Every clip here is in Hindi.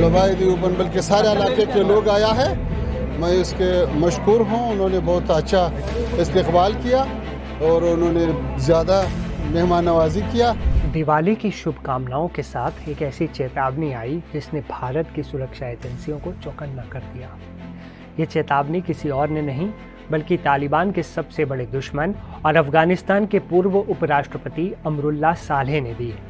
तलबाए देवबंद बल्कि सारे इलाके के लोग आया है। मैं इसके मशकूर हूँ। उन्होंने बहुत अच्छा इस्तकबाल किया और उन्होंने ज़्यादा मेहमान नवाजी किया। दिवाली की शुभकामनाओं के साथ एक ऐसी चेतावनी आई जिसने भारत की सुरक्षा एजेंसियों को चौकन्ना कर दिया। ये चेतावनी किसी और ने नहीं बल्कि तालिबान के सबसे बड़े दुश्मन और अफगानिस्तान के पूर्व उपराष्ट्रपति अमरुल्लाह सालेह ने दी है।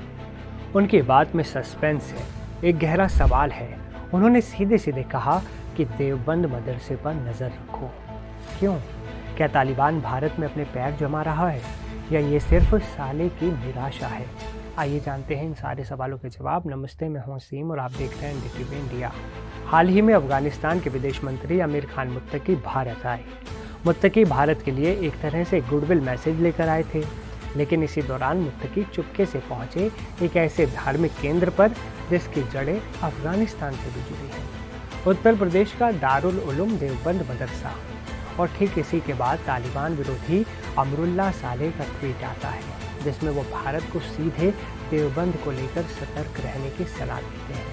उनकी बात में सस्पेंस है, एक गहरा सवाल है। उन्होंने सीधे सीधे कहा कि देवबंद मदरसे पर नज़र रखो। क्यों? क्या तालिबान भारत में अपने पैर जमा रहा है या ये सिर्फ साले की निराशा है? आइए जानते हैं इन सारे सवालों के जवाब। नमस्ते, मैं हूं सीम और आप देख रहे हैं एनडीटीवी इंडिया। हाल ही में अफगानिस्तान के विदेश मंत्री आमिर खान मुत्तकी भारत आए। मुत्तकी भारत के लिए एक तरह से गुडविल मैसेज लेकर आए थे, लेकिन इसी दौरान मुत्तकी चुपके से पहुंचे एक ऐसे धार्मिक केंद्र पर जिसकी जड़ें अफगानिस्तान से भी जुड़ी हैं, उत्तर प्रदेश का दारुल उलूम देवबंद मदरसा। और ठीक इसी के बाद तालिबान विरोधी अमरुल्लाह सालेह का ट्वीट आता है जिसमें वो भारत को सीधे देवबंद को लेकर सतर्क रहने की सलाह देते हैं।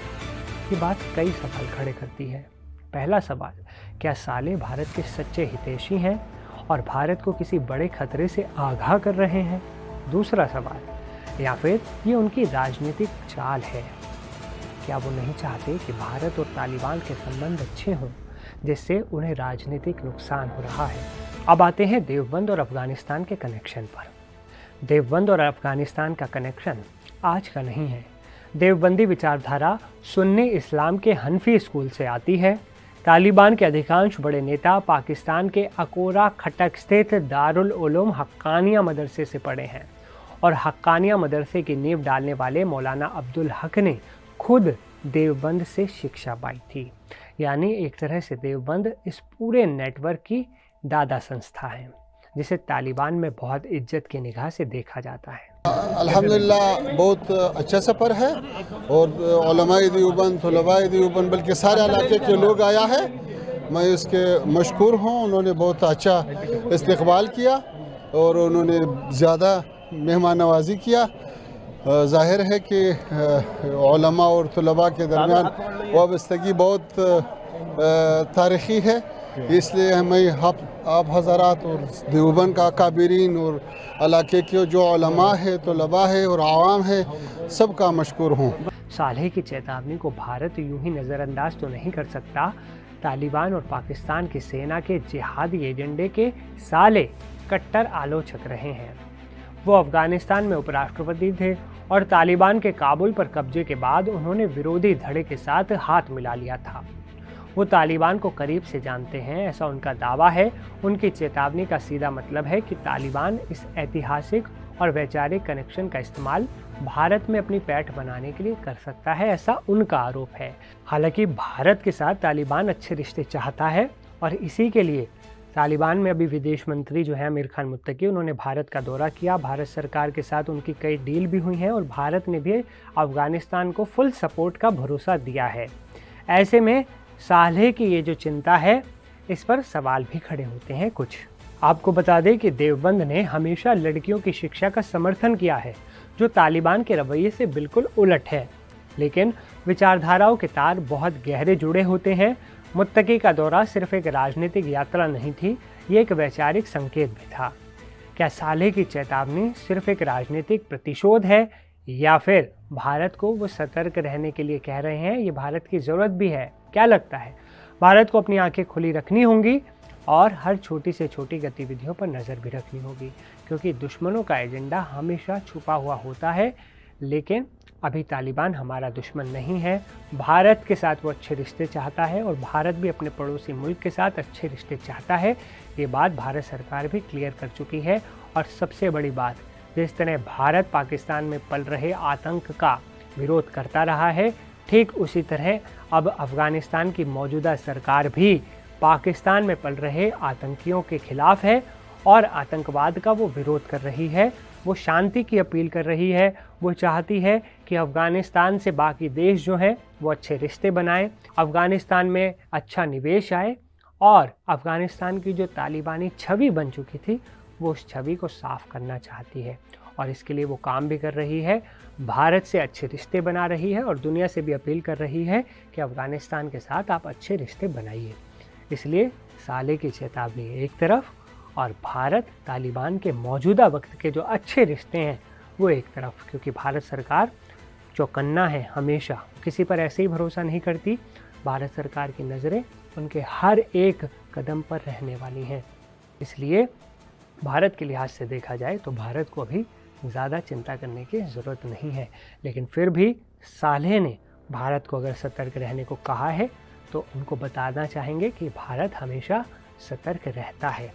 ये बात कई सवाल खड़े करती है। पहला सवाल, क्या सालेह भारत के सच्चे हितैषी हैं और भारत को किसी बड़े खतरे से आगाह कर रहे हैं? दूसरा सवाल, या फिर ये उनकी राजनीतिक चाल है? क्या वो नहीं चाहते कि भारत और तालिबान के संबंध अच्छे हों जिससे उन्हें राजनीतिक नुकसान हो रहा है? अब आते हैं देवबंद और अफगानिस्तान के कनेक्शन पर। देवबंद और अफगानिस्तान का कनेक्शन आज का नहीं है। देवबंदी विचारधारा सुन्नी इस्लाम के हनफी स्कूल से आती है। तालिबान के अधिकांश बड़े नेता पाकिस्तान के अकोरा खटक स्थित दारुल उलूम हक्कानिया मदरसे से पढ़े हैं और हक्कानिया मदरसे की नींव डालने वाले मौलाना अब्दुल हक ने खुद देवबंद से शिक्षा पाई थी। यानी एक तरह से देवबंद इस पूरे नेटवर्क की दादा संस्था है जिसे तालिबान में बहुत इज्जत की निगाह से देखा जाता है। अल्हम्दुलिल्लाह बहुत अच्छा सफ़र है और उलमाए देवबंद, तलबाए देवबंद बल्कि सारे इलाके के लोग आया है। मैं इसके मशकूर हूँ। उन्होंने बहुत अच्छा इस्तकबाल किया और उन्होंने ज़्यादा मेहमान नवाजी किया। ज़ाहिर है कि उलमा और तलबा के दरमियान वाबस्तगी बहुत तारीख़ी है, इसलिए हमें आप हज़रात और देवबंद का काबिरीन और इलाके के जो उलमा है, तलबा है और आवाम है, सबका मशकूर हूँ। सालेह की चेतावनी को भारत यूं ही नज़रअंदाज तो नहीं कर सकता। तालिबान और पाकिस्तान की सेना के जिहादी एजेंडे के साले कट्टर आलोचक रहे हैं। वो अफगानिस्तान में उपराष्ट्रपति थे और तालिबान के काबुल पर कब्जे के बाद उन्होंने विरोधी धड़े के साथ हाथ मिला लिया था। वो तालिबान को करीब से जानते हैं, ऐसा उनका दावा है। उनकी चेतावनी का सीधा मतलब है कि तालिबान इस ऐतिहासिक और वैचारिक कनेक्शन का इस्तेमाल भारत में अपनी पैठ बनाने के लिए कर सकता है, ऐसा उनका आरोप है। हालांकि भारत के साथ तालिबान अच्छे रिश्ते चाहता है और इसी के लिए तालिबान में अभी विदेश मंत्री जो है आमिर खान मुत्तकी, उन्होंने भारत का दौरा किया। भारत सरकार के साथ उनकी कई डील भी हुई हैं और भारत ने भी अफगानिस्तान को फुल सपोर्ट का भरोसा दिया है। ऐसे में सालेह की ये जो चिंता है, इस पर सवाल भी खड़े होते हैं कुछ। आपको बता दें कि देवबंद ने हमेशा लड़कियों की शिक्षा का समर्थन किया है, जो तालिबान के रवैये से बिल्कुल उलट है। लेकिन विचारधाराओं के तार बहुत गहरे जुड़े होते हैं। मुत्तकी का दौरा सिर्फ एक राजनीतिक यात्रा नहीं थी, ये एक वैचारिक संकेत भी था। क्या सालेह की चेतावनी सिर्फ एक राजनीतिक प्रतिशोध है या फिर भारत को वो सतर्क रहने के लिए कह रहे हैं? ये भारत की ज़रूरत भी है। क्या लगता है? भारत को अपनी आंखें खुली रखनी होंगी और हर छोटी से छोटी गतिविधियों पर नज़र भी रखनी होगी, क्योंकि दुश्मनों का एजेंडा हमेशा छुपा हुआ होता है। लेकिन अभी तालिबान हमारा दुश्मन नहीं है। भारत के साथ वो अच्छे रिश्ते चाहता है और भारत भी अपने पड़ोसी मुल्क के साथ अच्छे रिश्ते चाहता है। ये बात भारत सरकार भी क्लियर कर चुकी है। और सबसे बड़ी बात, जिस तरह भारत पाकिस्तान में पल रहे आतंक का विरोध करता रहा है, ठीक उसी तरह अब अफगानिस्तान की मौजूदा सरकार भी पाकिस्तान में पल रहे आतंकियों के खिलाफ है और आतंकवाद का वो विरोध कर रही है। वो शांति की अपील कर रही है। वो चाहती है कि अफगानिस्तान से बाकी देश जो हैं वो अच्छे रिश्ते बनाएं, अफगानिस्तान में अच्छा निवेश आए और अफगानिस्तान की जो तालिबानी छवि बन चुकी थी वो उस छवि को साफ करना चाहती है। और इसके लिए वो काम भी कर रही है, भारत से अच्छे रिश्ते बना रही है और दुनिया से भी अपील कर रही है कि अफ़गानिस्तान के साथ आप अच्छे रिश्ते बनाइए। इसलिए साले की चेतावनी एक तरफ और भारत तालिबान के मौजूदा वक्त के जो अच्छे रिश्ते हैं वो एक तरफ, क्योंकि भारत सरकार चौकन्ना है, हमेशा किसी पर ऐसे ही भरोसा नहीं करती। भारत सरकार की नज़रें उनके हर एक कदम पर रहने वाली हैं। इसलिए भारत के लिहाज से देखा जाए तो भारत को अभी ज़्यादा चिंता करने की ज़रूरत नहीं है, लेकिन फिर भी सालेह ने भारत को अगर सतर्क रहने को कहा है तो उनको बताना चाहेंगे कि भारत हमेशा सतर्क रहता है,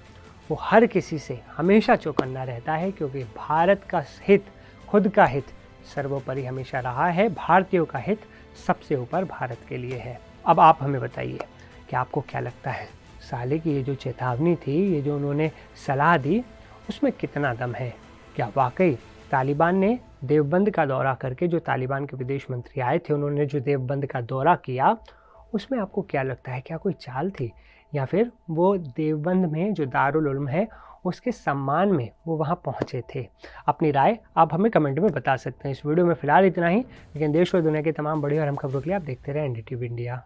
वो हर किसी से हमेशा चौकन्ना रहता है, क्योंकि भारत का हित, खुद का हित सर्वोपरि हमेशा रहा है। भारतीयों का हित सबसे ऊपर भारत के लिए है। अब आप हमें बताइए कि आपको क्या लगता है, साले की ये जो चेतावनी थी, ये जो उन्होंने सलाह दी, उसमें कितना दम है? क्या वाकई तालिबान ने देवबंद का दौरा करके, जो तालिबान के विदेश मंत्री आए थे उन्होंने जो देवबंद का दौरा किया, उसमें आपको क्या लगता है, क्या कोई चाल थी, या फिर वो देवबंद में जो दारुल उलूम है उसके सम्मान में वो वहाँ पहुँचे थे? अपनी राय आप हमें कमेंट में बता सकते हैं। इस वीडियो में फ़िलहाल इतना ही, लेकिन देश और दुनिया की तमाम बड़ी और अहम खबरों के लिए आप देखते रहें NDTV इंडिया।